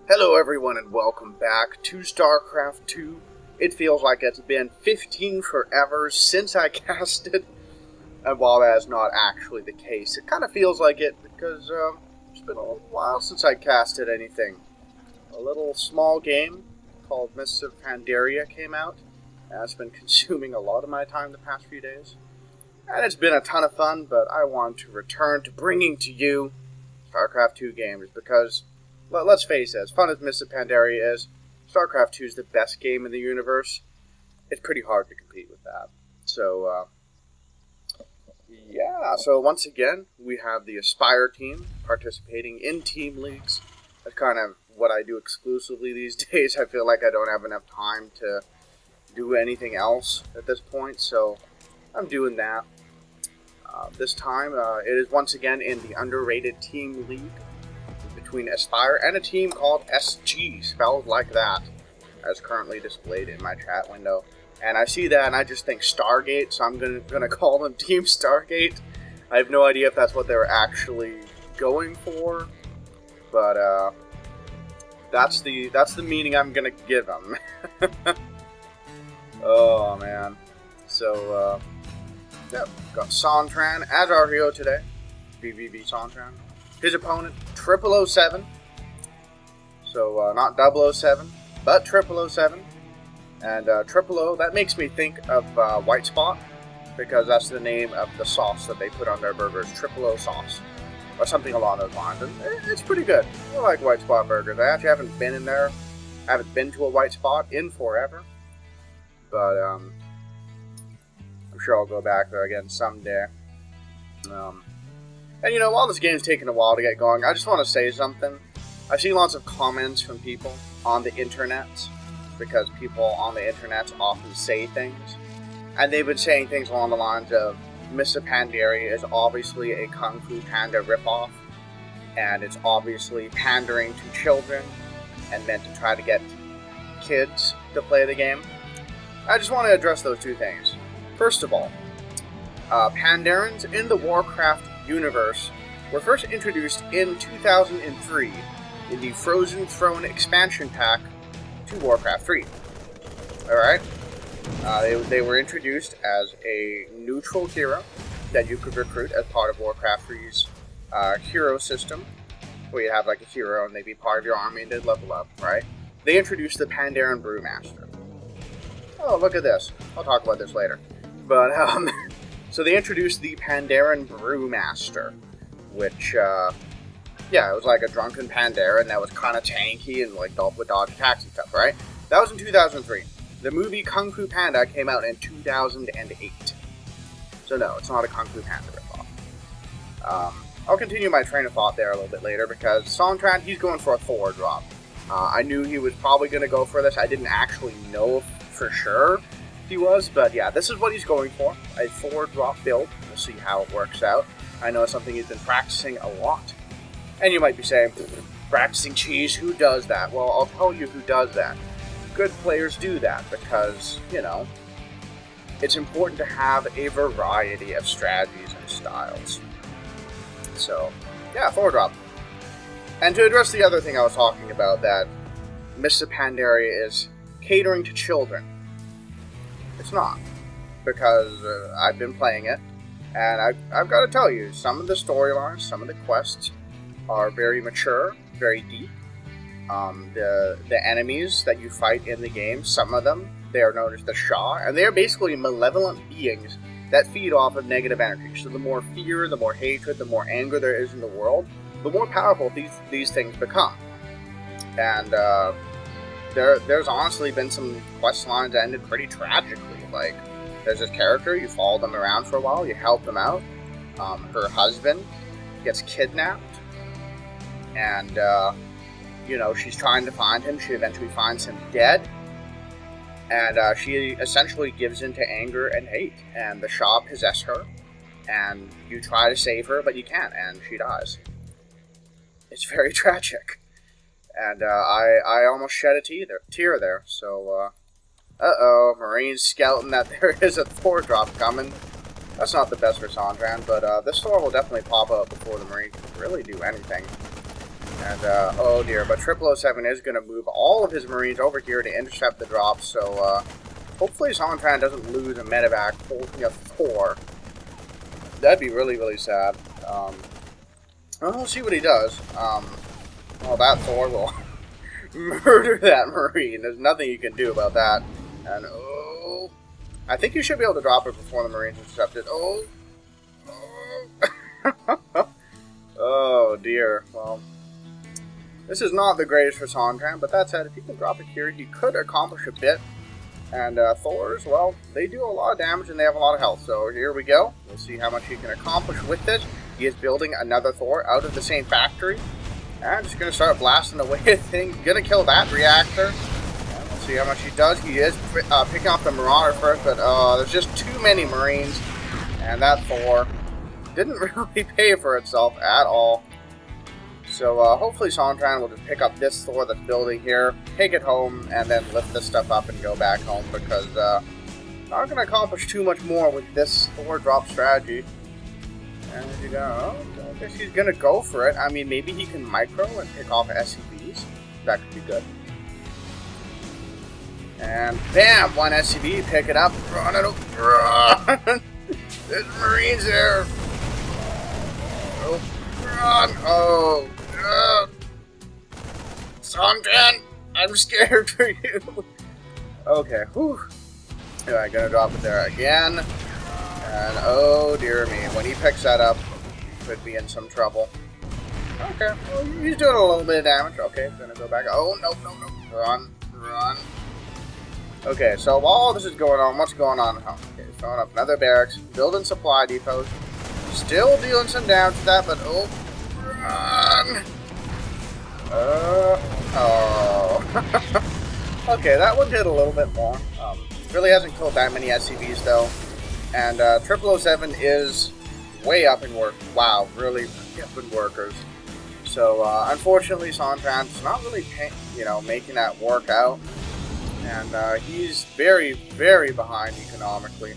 Hello everyone and welcome back to Starcraft 2. It feels like it's been 15 forever since I casted, and while that is not actually the case, it kind of feels like it because it's been a little while since I casted anything. A little small game called Mists of Pandaria came out, and it's been consuming a lot of my time the past few days. And it's been a ton of fun, but I want to return to bringing to you Starcraft 2 games because, let's face it, as fun as Mists of Pandaria is, Starcraft 2 is the best game in the universe. It's pretty hard to compete with that. So, so once again, we have the Aspire team participating in team leagues. That's kind of what I do exclusively these days. I feel like I don't have enough time to do anything else at this point, so I'm doing that. This time, it is once again in the underrated team league between Aspire and a team called SG, spelled like that, as currently displayed in my chat window. And I see that and I just think Stargate, so I'm gonna call them Team Stargate. I have no idea if that's what they were actually going for, but that's the meaning I'm gonna give them. Oh man. So yeah, got Sontran as our hero today. VVV Sontran. His opponent, 0007. So, not 007, but 0007. And 000, that makes me think of White Spot, because that's the name of the sauce that they put on their burgers, 000 sauce. Or something along those lines. And it's pretty good. I like White Spot burgers. I actually haven't been in there. I haven't been to a White Spot in forever. But, I'm sure I'll go back there again someday. And you know, while this game's taking a while to get going, I just want to say something. I've seen lots of comments from people on the internet, because people on the internet often say things. And they've been saying things along the lines of, Mists of Pandaria is obviously a Kung Fu Panda ripoff, and it's obviously pandering to children, and meant to try to get kids to play the game. I just want to address those two things. First of all, Pandarans in the Warcraft universe were first introduced in 2003 in the Frozen Throne expansion pack to Warcraft 3. Alright? They were introduced as a neutral hero that you could recruit as part of Warcraft 3's hero system, where you have like a hero and they'd be part of your army and they'd level up, right? They introduced the Pandaran Brewmaster. Oh, look at this. I'll talk about this later. But, so they introduced the Pandaran Brewmaster, which, yeah, it was like a drunken Pandaran that was kind of tanky and like would dodge attacks and stuff, right? That was in 2003. The movie Kung Fu Panda came out in 2008. So no, it's not a Kung Fu Panda ripoff. I'll continue my train of thought there a little bit later, because Sontran, he's going for a 4-drop. I knew he was probably going to go for this. I didn't actually know for sure he was, but yeah, this is what he's going for, a 4-drop build. We'll see how it works out. I know it's something he's been practicing a lot, and you might be saying, practicing cheese, who does that? Well, I'll tell you who does that. Good players do that, because, you know, it's important to have a variety of strategies and styles. So, yeah, 4-drop. And to address the other thing I was talking about, that Mists of Pandaria is catering to children. It's not, because I've been playing it, and I've got to tell you, some of the storylines, some of the quests are very mature, very deep. The enemies that you fight in the game, some of them, they are known as the Shah, and they are basically malevolent beings that feed off of negative energy. So the more fear, the more hatred, the more anger there is in the world, the more powerful these things become. And there's honestly been some quest lines that ended pretty tragically. Like, there's this character, you follow them around for a while, you help them out. Her husband gets kidnapped, and, you know, she's trying to find him. She eventually finds him dead, and she essentially gives in to anger and hate, and the Shah possess her, and you try to save her, but you can't, and she dies. It's very tragic. And I almost shed a tear there. So, Marine's scouting that there is a 4-drop coming. That's not the best for Sontran, but this store will definitely pop up before the Marine can really do anything. And, oh dear, but 007 is going to move all of his Marines over here to intercept the drop, so, hopefully Sontran doesn't lose a medevac holding a Thor. That'd be really, really sad. Well, we'll see what he does. Well, that Thor will murder that Marine. There's nothing you can do about that. And, oh, I think you should be able to drop it before the Marines intercept it. Oh, oh. Oh, dear. Well, this is not the greatest for Sontran, but that said, if he can drop it here, he could accomplish a bit. And Thors, well, they do a lot of damage and they have a lot of health. So here we go. We'll see how much he can accomplish with this. He is building another Thor out of the same factory. And just going to start blasting away at things. Going to kill that reactor. And we'll see how much he does. He is picking off the Marauder first, but there's just too many Marines. And that Thor didn't really pay for itself at all. So hopefully Sontran will just pick up this Thor that's building here, take it home, and then lift this stuff up and go back home, because not going to accomplish too much more with this Thor drop strategy. And you go, oh, I guess he's going to go for it. I mean, maybe he can micro and pick off SCVs. That could be good. And bam! One SCV, pick it up, run it over. Run! There's Marines there! Oh, run! Oh! Sontran, I'm scared for you. Okay, whew. Alright, gonna drop it there again. And oh dear me, when he picks that up, could be in some trouble. Okay, well, he's doing a little bit of damage. Okay, gonna go back. Oh, no, no, no. Run, run. Okay, so while all this is going on, what's going on? Oh, okay, throwing up another barracks, building supply depots. Still dealing some damage to that, but oh, run! Oh. Okay, that one did a little bit more. Really hasn't killed that many SCVs though. And 007 is way up in work. Wow, really up in workers. So unfortunately, Sontran's not really, making that work out. And he's very, very behind economically.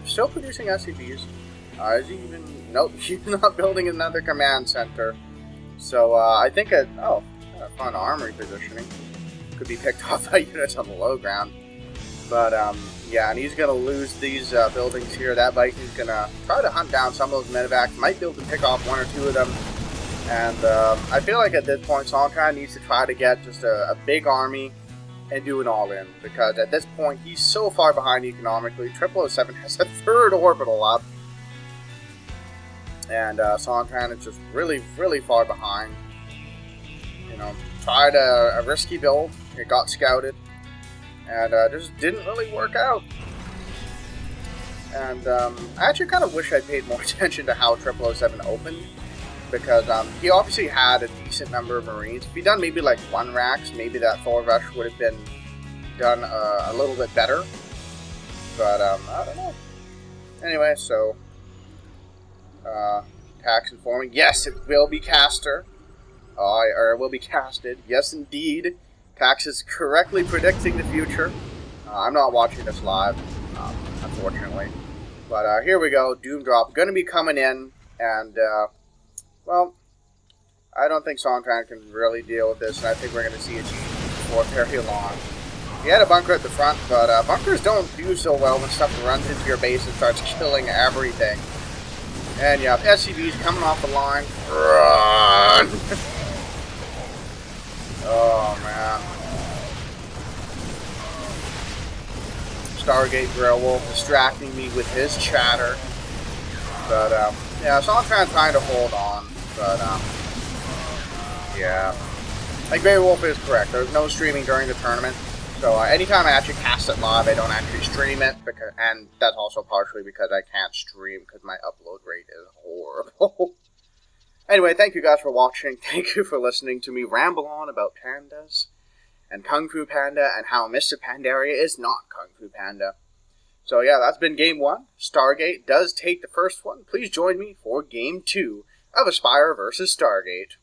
Still producing SCVs. Is he even... Nope, he's not building another command center. So, I think a fun armory positioning could be picked off by units on the low ground. But, yeah, and he's going to lose these buildings here. That Viking's going to try to hunt down some of those medevacs. Might be able to pick off one or two of them. And I feel like at this point, Sontran needs to try to get just a big army and do an all-in. Because at this point, he's so far behind economically. 007 has a third orbital up. And Sontran is just really, really far behind. Tried a risky build. It got scouted. And just didn't really work out. And I actually kind of wish I paid more attention to how 007 opened. Because he obviously had a decent number of Marines. If he'd done maybe like one Rax, maybe that Thor rush would have been done a little bit better. But I don't know. Anyway, so... tax informing. Yes, it will be caster. Or it will be casted. Yes, indeed. Tax is correctly predicting the future. I'm not watching this live, unfortunately. But here we go. Doom Drop. Going to be coming in. And, well, I don't think Sontran can really deal with this. And I think we're going to see it for very long. He had a bunker at the front, but bunkers don't do so well when stuff runs into your base and starts killing everything. And yeah, SCV's coming off the line. Run! Oh man. Stargate Grillwolf distracting me with his chatter. But yeah, Sontran trying to hold on. But yeah. Like Grey Wolf is correct. There's no streaming during the tournament. So anytime I actually cast it live, I don't actually stream it, and that's also partially because I can't stream because my upload rate is horrible. Anyway, thank you guys for watching. Thank you for listening to me ramble on about pandas and Kung Fu Panda and how Mr. Pandaria is not Kung Fu Panda. So yeah, that's been Game 1. Stargate does take the first one. Please join me for Game 2 of Aspire vs. Stargate.